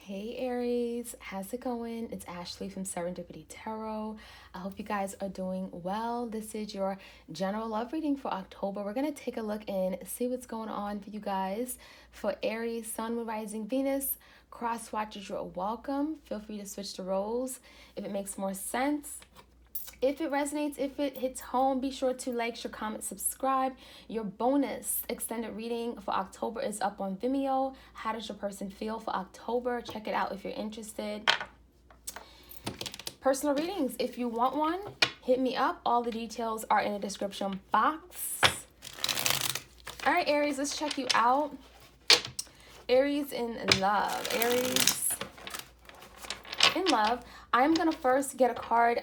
Hey Aries, how's it going? It's Ashley from Serendipity Tarot. I hope you guys are doing well. This is your general love reading for October. We're going to take a look and see what's going on for you guys. For Aries, Sun, Moon, Rising, Venus, cross watchers, you're welcome. Feel free to switch the roles if it makes more sense. If it resonates, if it hits home, be sure to like, share, comment, subscribe. Your bonus extended reading for October is up on Vimeo. How does your person feel for October? Check it out if you're interested. Personal readings, if you want one, hit me up. All the details are in the description box. All right, Aries, let's check you out. Aries in love. Aries in love. I'm going to first get a card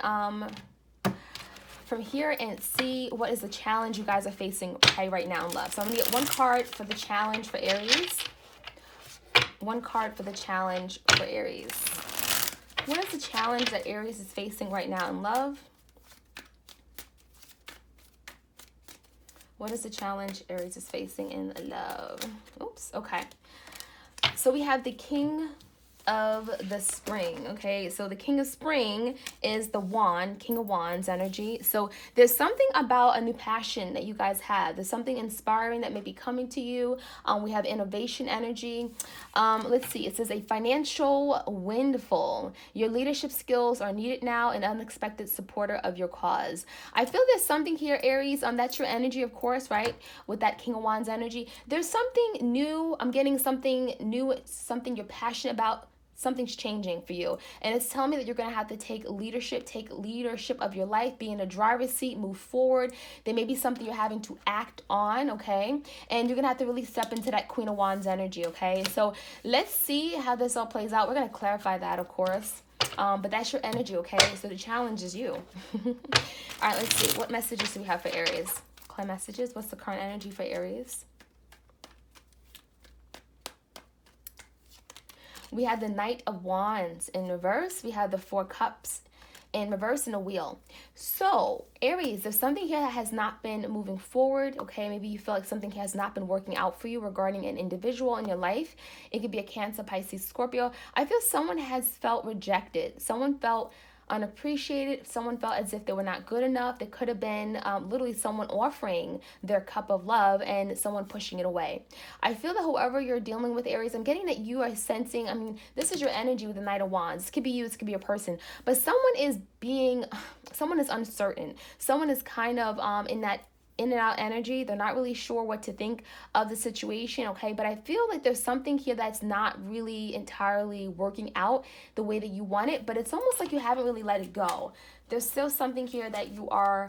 from here and see what is the challenge you guys are facing right now in love. So I'm going to get one card for the challenge for Aries. One card for the challenge for Aries. What is the challenge that Aries is facing right now in love? What is the challenge Aries is facing in love? Oops, okay. So we have the King of the Spring. Okay, so the King of Spring is the wand, King of Wands energy. So there's something about a new passion that you guys have. There's something inspiring that may be coming to you. We have innovation energy. Let's see, it says a financial windfall. Your leadership skills are needed now, an unexpected supporter of your cause. I feel there's something here, Aries, that's your energy, of course, right? With that King of Wands energy. There's something new. I'm getting something new, something you're passionate about. Something's changing for you, and it's telling me that you're going to have to take leadership of your life, be in a driver's seat, move forward. There may be something you're having to act on, okay? And you're going to have to really step into that Queen of Wands energy, okay? So let's see how this all plays out. We're going to clarify that, of course, but that's your energy, okay? So the challenge is you. All right, let's see. What messages do we have for Aries? Clear messages. What's the current energy for Aries? We have the Knight of Wands in reverse. We have the Four Cups in reverse in a wheel. So, Aries, there's something here that has not been moving forward, okay? Maybe you feel like something has not been working out for you regarding an individual in your life. It could be a Cancer, Pisces, Scorpio. I feel someone has felt rejected. Someone felt unappreciated. Someone felt as if they were not good enough. There could have been literally someone offering their cup of love and someone pushing it away. I feel that whoever you're dealing with, Aries, I'm getting that you are sensing, this is your energy with the Knight of Wands. This could be you, this could be a person, but someone is uncertain. Someone is kind of in that in and out energy. They're not really sure what to think of the situation, okay? But I feel like there's something here that's not really entirely working out the way that you want it, but it's almost like you haven't really let it go. There's still something here that you are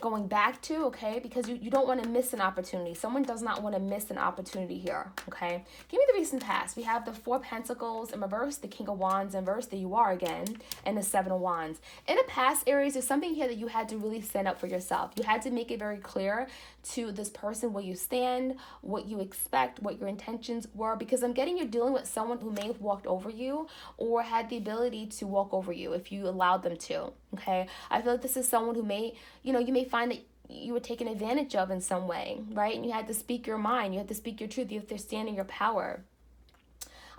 going back to, okay, because you don't want to miss an opportunity. Someone does not want to miss an opportunity here, okay? Give me the recent past. We have the Four Pentacles in reverse, the King of Wands in reverse, there you are again, and the Seven of Wands. In the past, Aries, there's something here that you had to really stand up for yourself. You had to make it very clear to this person where you stand, what you expect, what your intentions were, because I'm getting you're dealing with someone who may have walked over you or had the ability to walk over you if you allowed them to, okay? I feel like this is someone who may, you may find that you were taken advantage of in some way, right? And you had to speak your mind. You had to speak your truth. You have to stand in your power.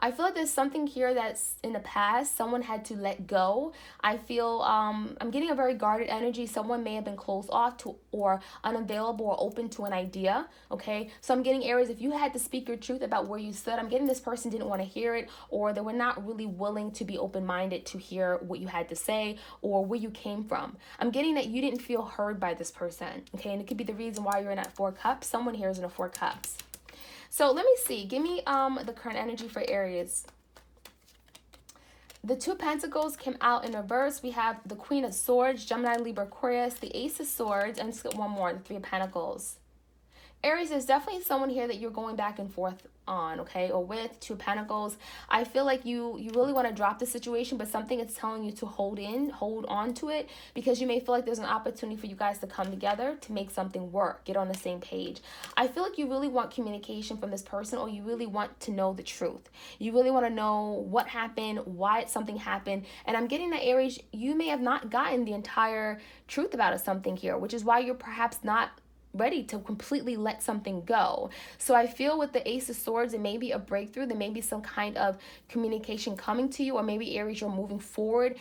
I feel like there's something here that's in the past someone had to let go. I feel I'm getting a very guarded energy. Someone may have been closed off to or unavailable or open to an idea, okay? So I'm getting, Aries, if you had to speak your truth about where you stood, I'm getting this person didn't want to hear it, or they were not really willing to be open-minded to hear what you had to say or where you came from. I'm getting that you didn't feel heard by this person, okay? And it could be the reason why you're in that Four Cups. Someone here is in a Four Cups. So let me see. Give me the current energy for Aries. The Two Pentacles came out in reverse. We have the Queen of Swords, Gemini, Libra, Aquarius, the Ace of Swords, and let's get one more, the Three of Pentacles. Aries, there's definitely someone here that you're going back and forth on, okay, or with. Two of Pentacles. I feel like you really want to drop the situation, but something is telling you to hold on to it, because you may feel like there's an opportunity for you guys to come together to make something work, get on the same page. I feel like you really want communication from this person, or you really want to know the truth. You really want to know what happened, why something happened, and I'm getting that, Aries, you may have not gotten the entire truth about something here, which is why you're perhaps not ready to completely let something go. So I feel with the Ace of Swords, it may be a breakthrough. There may be some kind of communication coming to you, or maybe Aries, you're moving forward,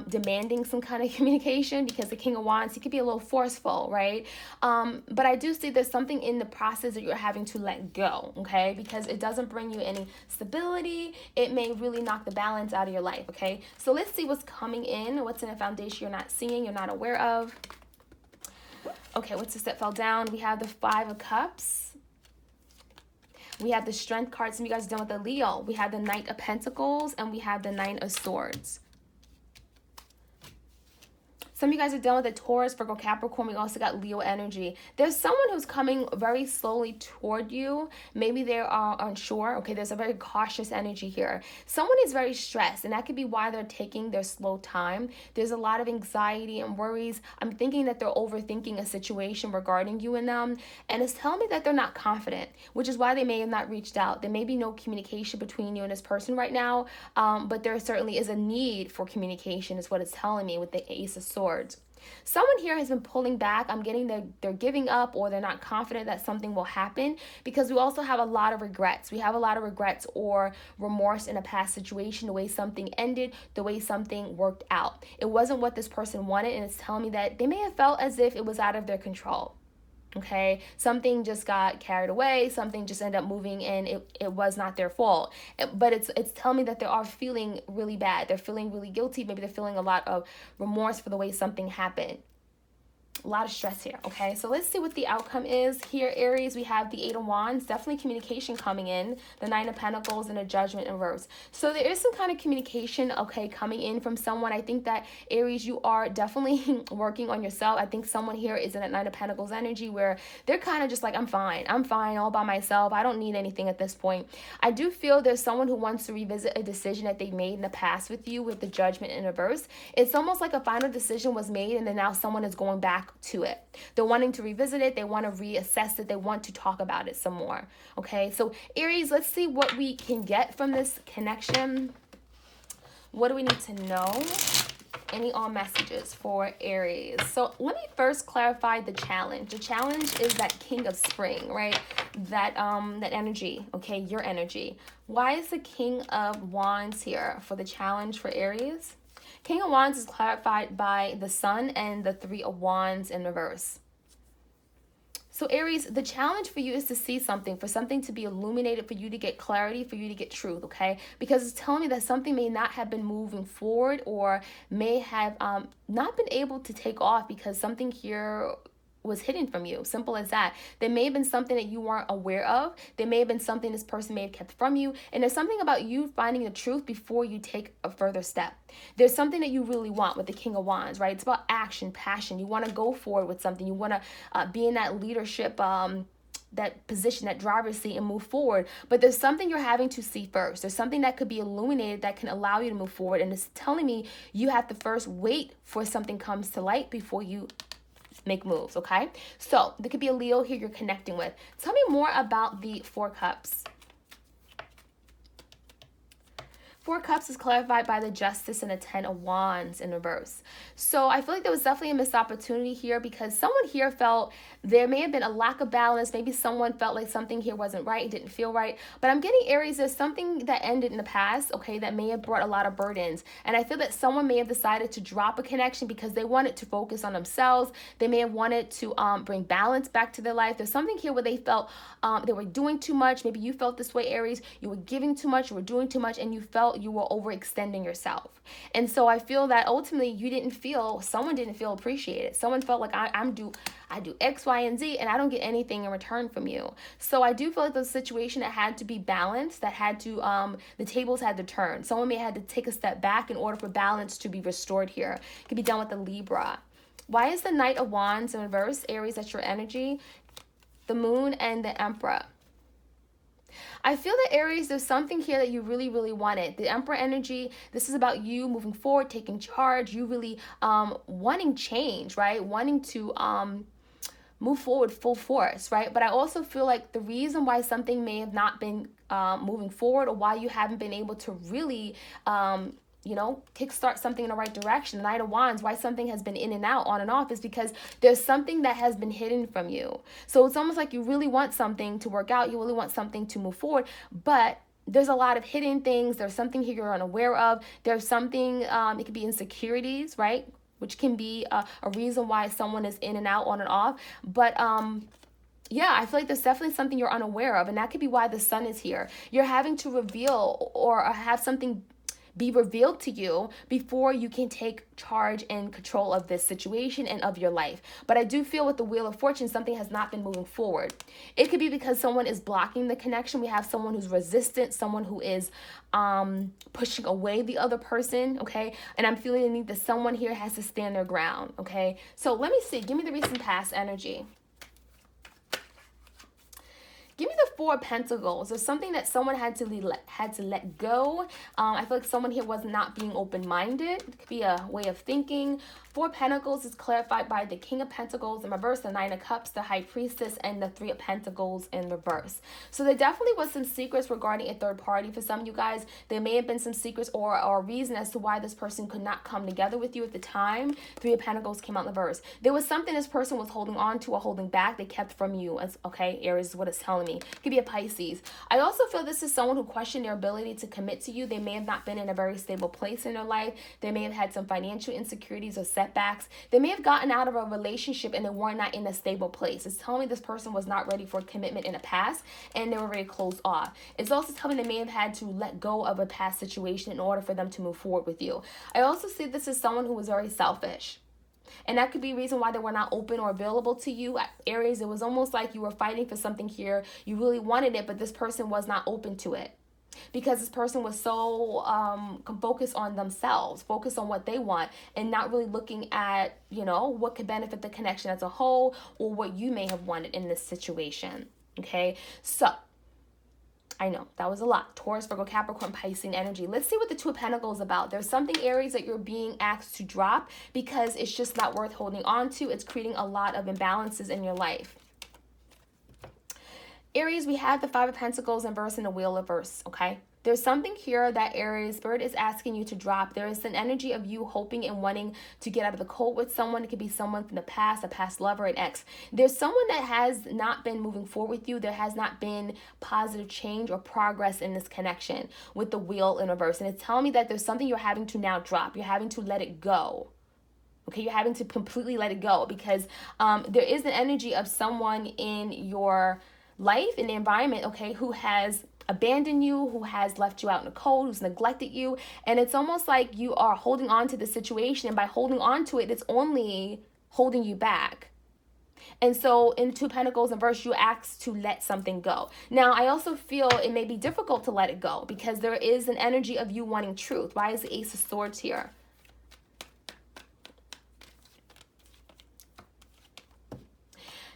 demanding some kind of communication, because the King of Wands, he could be a little forceful, right? But I do see there's something in the process that you're having to let go, okay? Because it doesn't bring you any stability. It may really knock the balance out of your life, okay? So let's see what's coming in, what's in a foundation you're not seeing, you're not aware of. Okay, what's this that fell down? We have the Five of Cups. We have the Strength card. Some of you guys are done with the Leo. We have the Knight of Pentacles, and we have the Nine of Swords. Some of you guys are done with the Taurus, Virgo, Capricorn. We also got Leo energy. There's someone who's coming very slowly toward you. Maybe they are unsure. Okay, there's a very cautious energy here. Someone is very stressed, and that could be why they're taking their slow time. There's a lot of anxiety and worries. I'm thinking that they're overthinking a situation regarding you and them, and it's telling me that they're not confident, which is why they may have not reached out. There may be no communication between you and this person right now, but there certainly is a need for communication, is what it's telling me with the Ace of Swords. Someone here has been pulling back. I'm getting they're giving up, or they're not confident that something will happen, because we also have a lot of regrets. We have a lot of regrets or remorse in a past situation, the way something ended, the way something worked out. It wasn't what this person wanted, and it's telling me that they may have felt as if it was out of their control. Okay, something just got carried away, something just ended up moving, and it was not their fault. But it's telling me that they are feeling really bad. They're feeling really guilty. Maybe they're feeling a lot of remorse for the way something happened. A lot of stress here, okay? So let's see what the outcome is. Here, Aries, we have the Eight of Wands. Definitely communication coming in. The Nine of Pentacles and a Judgment in reverse. So there is some kind of communication, okay, coming in from someone. I think that, Aries, you are definitely working on yourself. I think someone here is in that Nine of Pentacles energy where they're kind of just like, I'm fine all by myself. I don't need anything at this point. I do feel there's someone who wants to revisit a decision that they made in the past with you, with the Judgment in reverse. It's almost like a final decision was made, and then now someone is going back to it. They're wanting to revisit it. They want to reassess it. They want to talk about it some more. Okay, so Aries, let's see what we can get from this connection. What do we need to know? Any all messages for Aries? So let me first clarify the challenge. The challenge is that King of Spring, right? That energy, okay, your energy. Why is the King of Wands here for the challenge for Aries? King of Wands is clarified by the Sun and the Three of Wands in reverse. So Aries, the challenge for you is to see something, for something to be illuminated, for you to get clarity, for you to get truth, okay? Because it's telling me that something may not have been moving forward, or may have not been able to take off because something here was hidden from you. Simple as that. There may have been something that you weren't aware of. There may have been something this person may have kept from you. And there's something about you finding the truth before you take a further step. There's something that you really want with the King of Wands, right? It's about action, passion. You want to go forward with something. You want to be in that leadership, that position, that driver's seat, and move forward. But there's something you're having to see first. There's something that could be illuminated that can allow you to move forward. And it's telling me you have to first wait for something comes to light before you make moves, okay? So there could be a Leo here you're connecting with. Tell me more about the Four Cups. Four Cups is clarified by the Justice and the Ten of Wands in reverse. So I feel like there was definitely a missed opportunity here, because someone here felt there may have been a lack of balance. Maybe someone felt like something here wasn't right, it didn't feel right. But I'm getting, Aries, there's something that ended in the past, okay, that may have brought a lot of burdens. And I feel that someone may have decided to drop a connection because they wanted to focus on themselves. They may have wanted to bring balance back to their life. There's something here where they felt they were doing too much. Maybe you felt this way, Aries. You were giving too much, you were doing too much, and you felt you were overextending yourself. And so I feel that ultimately someone didn't feel appreciated. Someone felt like I do X, Y, and Z, and I don't get anything in return from you. So I do feel like there's a situation that had to be balanced, that had to, the tables had to turn. Someone may have had to take a step back in order for balance to be restored here. It could be done with the Libra. Why is the Knight of Wands in reverse? Aries, that's your energy. The Moon and the Emperor. I feel that, Aries, there's something here that you really, really wanted. The Emperor energy, this is about you moving forward, taking charge, you really wanting change, right? Wanting to move forward full force, right? But I also feel like the reason why something may have not been moving forward, or why you haven't been able to really kickstart something in the right direction. The Knight of Wands, why something has been in and out, on and off, is because there's something that has been hidden from you. So it's almost like you really want something to work out. You really want something to move forward, but there's a lot of hidden things. There's something here you're unaware of. There's something, it could be insecurities, right? Which can be a reason why someone is in and out, on and off. But yeah, I feel like there's definitely something you're unaware of, and that could be why the sun is here. You're having to reveal or have something be revealed to you before you can take charge and control of this situation and of your life. But I do feel with the Wheel of Fortune, something has not been moving forward. It could be because someone is blocking the connection. We have someone who's resistant, someone who is pushing away the other person, okay? And I'm feeling the need that someone here has to stand their ground, okay? So let me see. Give me the recent past energy. Give me the Four of Pentacles. There's something that someone had to let go. I feel like someone here was not being open-minded. It could be a way of thinking. Four of Pentacles is clarified by the King of Pentacles in reverse, the Nine of Cups, the High Priestess, and the Three of Pentacles in reverse. So there definitely was some secrets regarding a third party for some of you guys. There may have been some secrets or a reason as to why this person could not come together with you at the time. Three of Pentacles came out in reverse. There was something this person was holding on to or holding back. They kept from you. Okay, Aries is what it's telling me. It could be a Pisces. I also feel this is someone who questioned their ability to commit to you. They may have not been in a very stable place in their life. They may have had some financial insecurities or setbacks. They may have gotten out of a relationship and they were not in a stable place. It's telling me this person was not ready for commitment in the past and they were very closed off. It's also telling me they may have had to let go of a past situation in order for them to move forward with you. I also see this as someone who was very selfish. And that could be a reason why they were not open or available to you. Aries, it was almost like you were fighting for something here. You really wanted it, but this person was not open to it. Because this person was so focused on themselves, focused on what they want, and not really looking at, what could benefit the connection as a whole or what you may have wanted in this situation. Okay, so I know that was a lot. Taurus, Virgo, Capricorn, Pisces energy. Let's see what the Two of Pentacles is about. There's something, Aries, that you're being asked to drop because it's just not worth holding on to. It's creating a lot of imbalances in your life. Aries, we have the Five of Pentacles in verse and the Wheel of verse, okay? There's something here that Aries, Spirit is asking you to drop. There is an energy of you hoping and wanting to get out of the cold with someone. It could be someone from the past, a past lover, an ex. There's someone that has not been moving forward with you. There has not been positive change or progress in this connection with the Wheel in reverse. And it's telling me that there's something you're having to now drop. You're having to let it go. Okay, you're having to completely let it go because there is an energy of someone in your life, in the environment, okay, who has abandoned you, who has left you out in the cold, who's neglected you. And it's almost like you are holding on to the situation. And by holding on to it, it's only holding you back. And so in Two of Pentacles in verse, you ask to let something go. Now, I also feel it may be difficult to let it go because there is an energy of you wanting truth. Why is the Ace of Swords here?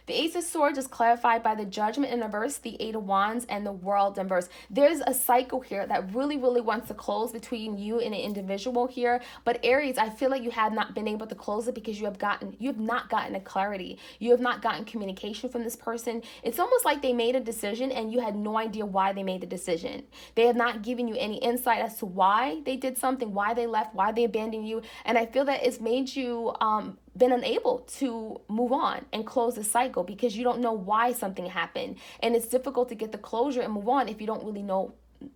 The Ace of Swords is clarified by the Judgment in reverse, the Eight of Wands, and the World in reverse. There's a cycle here that really, really wants to close between you and an individual here. But Aries, I feel like you have not been able to close it because you have not gotten a clarity. You have not gotten communication from this person. It's almost like they made a decision and you had no idea why they made the decision. They have not given you any insight as to why they did something, why they left, why they abandoned you. And I feel that it's made you been unable to move on and close the cycle because you don't know why something happened. And it's difficult to get the closure and move on if you don't really know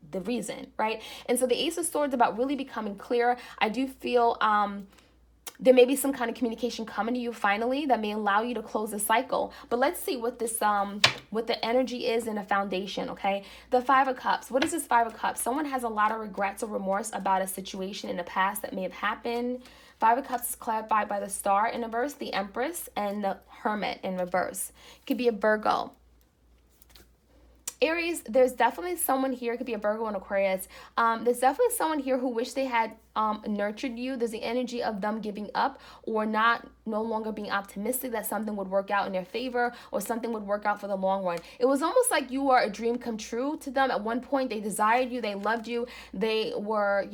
the reason, right? And so the Ace of Swords about really becoming clear. I do feel there may be some kind of communication coming to you finally that may allow you to close the cycle. But let's see what this what the energy is in a foundation, okay? The Five of Cups. What is this Five of Cups? Someone has a lot of regrets or remorse about a situation in the past that may have happened. Five of Cups is clarified by the Star in reverse, the Empress, and the Hermit in reverse. It could be a Virgo. Aries, there's definitely someone here, it could be a Virgo and Aquarius. There's definitely someone here who wish they had nurtured you. There's the energy of them giving up or no longer being optimistic that something would work out in their favor or something would work out for the long run. It was almost like you were a dream come true to them. At one point, they desired you, they loved you, they were,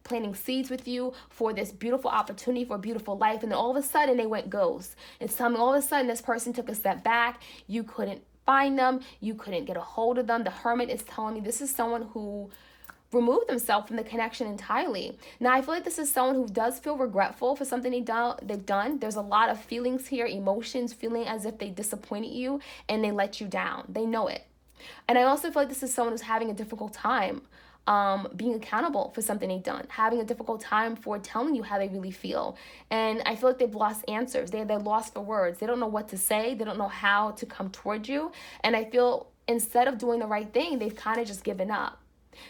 planting seeds with you for this beautiful opportunity for a beautiful life. And then all of a sudden, they went ghost. It's telling me all of a sudden, this person took a step back. You couldn't find them, you couldn't get a hold of them. The Hermit is telling me this is someone who remove themselves from the connection entirely. Now, I feel like this is someone who does feel regretful for something they've done. There's a lot of feelings here, emotions, feeling as if they disappointed you and they let you down. They know it. And I also feel like this is someone who's having a difficult time being accountable for something they've done, having a difficult time for telling you how they really feel. And I feel like they've lost answers. They're lost for words. They don't know what to say. They don't know how to come towards you. And I feel instead of doing the right thing, they've kind of just given up,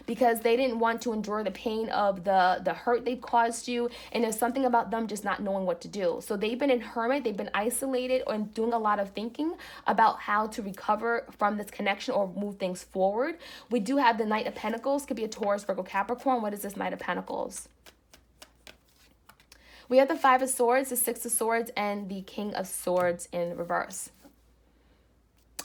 because they didn't want to endure the pain of the hurt they've caused you. And there's something about them just not knowing what to do. So they've been in hermit, they've been isolated and doing a lot of thinking about how to recover from this connection or move things forward. We do have the Knight of Pentacles, could be a Taurus, Virgo, Capricorn. What is this Knight of Pentacles? We have the Five of Swords, the Six of Swords, and the King of Swords in reverse.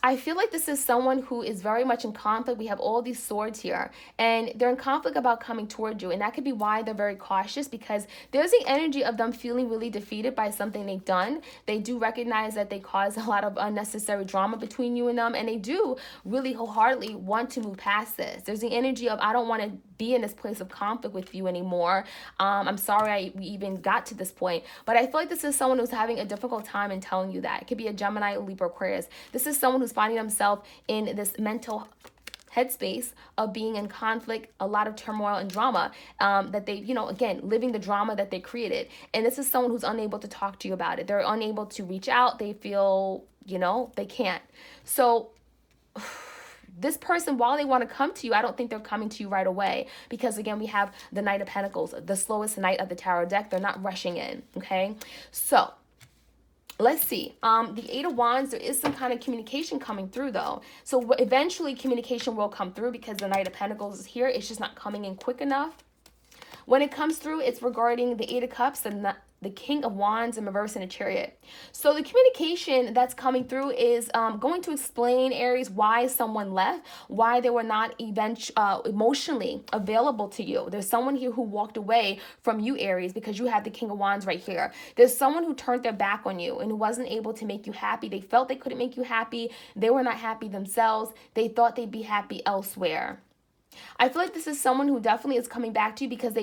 I feel like this is someone who is very much in conflict. We have all these swords here, and they're in conflict about coming toward you. And that could be why they're very cautious, because there's the energy of them feeling really defeated by something they've done. They do recognize that they caused a lot of unnecessary drama between you and them, and they do really wholeheartedly want to move past this. There's the energy of, I don't want to be in this place of conflict with you anymore. I'm sorry we even got to this point. But I feel like this is someone who's having a difficult time in telling you that. It could be a Gemini, Libra, Aquarius. This is someone who's finding themselves in this mental headspace of being in conflict, a lot of turmoil and drama, that they, again, living the drama that they created. And this is someone who's unable to talk to you about it. They're unable to reach out. They feel, they can't. So this person, while they want to come to you, I don't think they're coming to you right away, because again, we have the Knight of Pentacles, the slowest knight of the tarot deck. They're not rushing in. Okay. So let's see. The Eight of Wands, there is some kind of communication coming through though. So eventually communication will come through, because the Knight of Pentacles is here. It's just not coming in quick enough. When it comes through, it's regarding the Eight of Cups and the King of Wands in reverse in a Chariot. So the communication that's coming through is going to explain, Aries, why someone left, why they were not emotionally available to you. There's someone here who walked away from you, Aries, because you have the King of Wands right here. There's someone who turned their back on you and who wasn't able to make you happy. They felt they couldn't make you happy. They were not happy themselves. They thought they'd be happy elsewhere. I feel like this is someone who definitely is coming back to you, because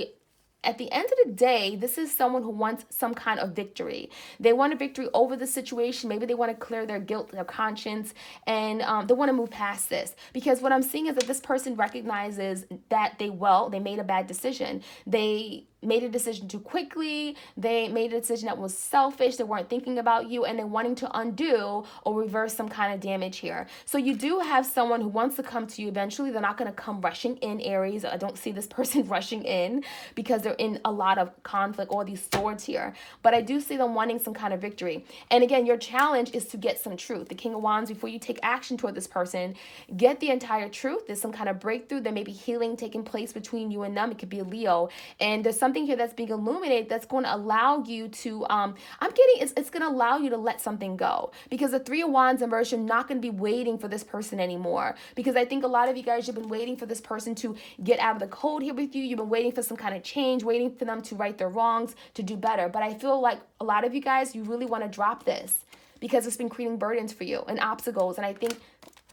at the end of the day, this is someone who wants some kind of victory. They want a victory over the situation. Maybe they want to clear their guilt, their conscience, and they want to move past this. Because what I'm seeing is that this person recognizes that they made a bad decision. They made a decision too quickly. They made a decision that was selfish. They weren't thinking about you, and they're wanting to undo or reverse some kind of damage here. So you do have someone who wants to come to you eventually. They're not going to come rushing in, Aries. I don't see this person rushing in, because they're in a lot of conflict, all these swords here. But I do see them wanting some kind of victory. And again, your challenge is to get some truth. The King of Wands, before you take action toward this person, get the entire truth. There's some kind of breakthrough. There may be healing taking place between you and them. It could be a Leo. And there's something here that's being illuminated that's going to allow you to, it's going to allow you to let something go. Because the Three of Wands in reverse, you're not going to be waiting for this person anymore. Because I think a lot of you guys, you've been waiting for this person to get out of the cold here with you. You've been waiting for some kind of change, waiting for them to right their wrongs, to do better. But I feel like a lot of you guys, you really want to drop this, because it's been creating burdens for you and obstacles. And I think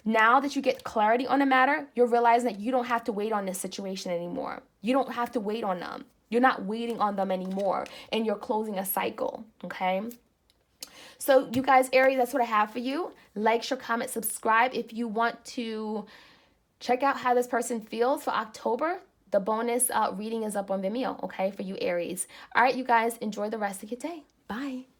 now that you get clarity on the matter, you're realizing that you don't have to wait on this situation anymore. You don't have to wait on them. You're not waiting on them anymore, and you're closing a cycle, okay? So you guys, Aries, that's what I have for you. Like, share, comment, subscribe. If you want to check out how this person feels for October, the bonus reading is up on Vimeo, okay, for you, Aries. All right, you guys, enjoy the rest of your day. Bye.